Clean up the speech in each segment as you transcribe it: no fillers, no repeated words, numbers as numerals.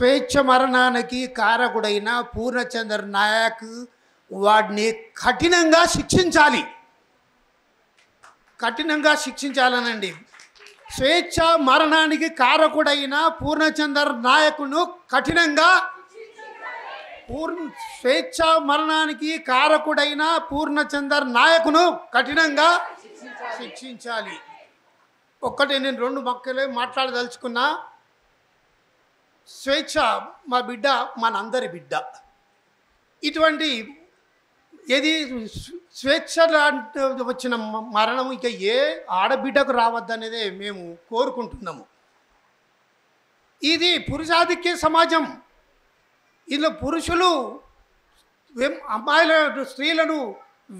స్వేచ్ఛ మరణానికి కారకుడైన పూర్ణచంద్ర నాయక్ వాడిని కఠినంగా శిక్షించాలి. కఠినంగా శిక్షించాలనండి. స్వేచ్ఛ మరణానికి కారకుడైన పూర్ణచంద్ర నాయకును కఠినంగా స్వేచ్ఛ మరణానికి కారకుడైన పూర్ణచంద్ర నాయకును కఠినంగా శిక్షించాలి. ఒక్కటే నేను రెండు మొక్కలే మాట్లాడదలుచుకున్నా. స్వేచ్ఛ మా బిడ్డ మనందరి బిడ్డ. ఇటువంటి ఏది స్వేచ్ఛ లాంటి వచ్చిన మరణం ఇక ఏ ఆడబిడ్డకు రావద్దనేదే మేము కోరుకుంటున్నాము. ఇది పురుషాధిక్య సమాజం. ఇందులో పురుషులు అమ్మాయిల స్త్రీలను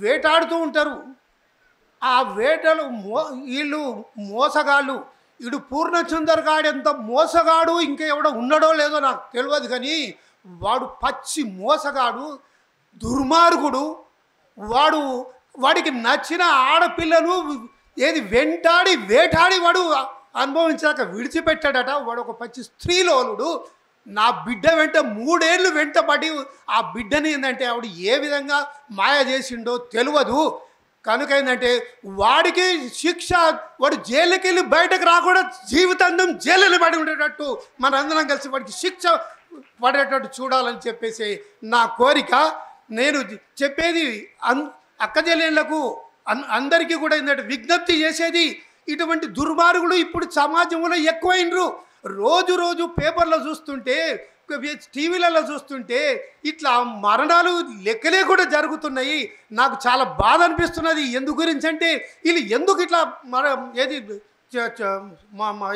వేటాడుతూ ఉంటారు. ఆ వేటలు వీళ్ళు మోసగాళ్ళు. వీడు పూర్ణచందర్ గాడు ఎంత మోసగాడు, ఇంకా ఎవడో ఉన్నాడో లేదో నాకు తెలియదు, కానీ వాడు పచ్చి మోసగాడు, దుర్మార్గుడు. వాడికి నచ్చిన ఆడపిల్లను ఏది వేటాడి వాడు అనుభవించాక విడిచిపెట్టాడట. వాడు ఒక పచ్చి స్త్రీలోలుడు. నా బిడ్డ వెంట 3 ఏళ్ళు వెంటబడి ఆ బిడ్డని ఏంటంటే ఆవిడ ఏ విధంగా మాయ చేసిండో తెలియదు. కనుక ఏంటంటే వాడికి శిక్ష, వాడు జైలుకి వెళ్ళి బయటకు రాకుండా జీవితాంతం జైలుని పడి ఉండేటట్టు మనందరం కలిసి వాడికి శిక్ష పడేటట్టు చూడాలని చెప్పేసి నా కోరిక. నేను చెప్పేది అక్క చెల్లెళ్లకు అందరికీ కూడా ఏంటంటే విజ్ఞప్తి చేసేది, ఇటువంటి దుర్మార్గులు ఇప్పుడు సమాజంలో ఎక్కువైనరు. రోజు రోజు పేపర్లో చూస్తుంటే, టీవీలలో చూస్తుంటే ఇట్లా మరణాలు లెక్కలే కూడా జరుగుతున్నాయి. నాకు చాలా బాధ అనిపిస్తున్నది. ఎందు గురించి అంటే వీళ్ళు ఎందుకు ఇట్లా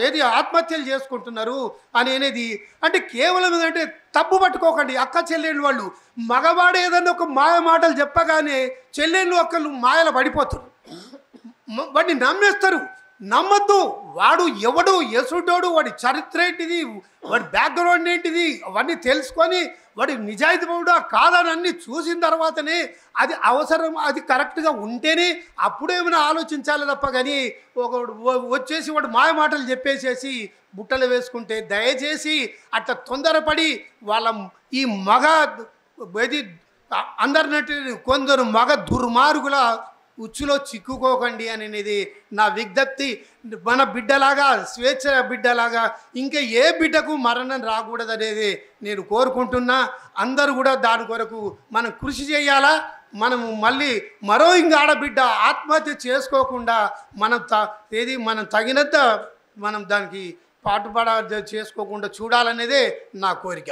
ఏది ఆత్మహత్యలు చేసుకుంటున్నారు అనేది అంటే కేవలం ఏంటంటే తప్పు పట్టుకోకండి. అక్క చెల్లెళ్ళు వాళ్ళు మగవాడు ఏదన్నా ఒక మాయ మాటలు చెప్పగానే చెల్లెళ్ళు ఒక్కళ్ళు మాయలు పడిపోతారు, వాడిని నమ్మేస్తారు. నమ్మద్దు. వాడు ఎవడు యసుడోడు, వాడి చరిత్ర ఏంటిది, వాడి బ్యాక్గ్రౌండ్ ఏంటిది అవన్నీ తెలుసుకొని వాడి నిజాయితీ పౌడా కాదని అన్నీ చూసిన తర్వాతనే అది అవసరం, అది కరెక్ట్గా ఉంటేనే అప్పుడేమైనా ఆలోచించాలి తప్ప. కానీ వచ్చేసి వాడు మాయ మాటలు చెప్పేసేసి బుట్టలు వేసుకుంటే దయచేసి అట్లా తొందరపడి వాళ్ళ ఈ మగ ఇది అందరినట్టు కొందరు మగ దుర్మార్గుల ఉచ్చులో చిక్కుకోకండి అనేది నా విజ్ఞప్తి. మన బిడ్డలాగా, స్వేచ్ఛ బిడ్డలాగా ఇంకా ఏ బిడ్డకు మరణం రాకూడదనేది నేను కోరుకుంటున్నా. అందరూ కూడా దాని కొరకు మనం కృషి చేయాలా. మనము మళ్ళీ మరో ఇంకా ఆడబిడ్డ ఆత్మహత్య చేసుకోకుండా మనం తగినంత మనం దానికి పాటుపడ చేసుకోకుండా చూడాలనేదే నా కోరిక.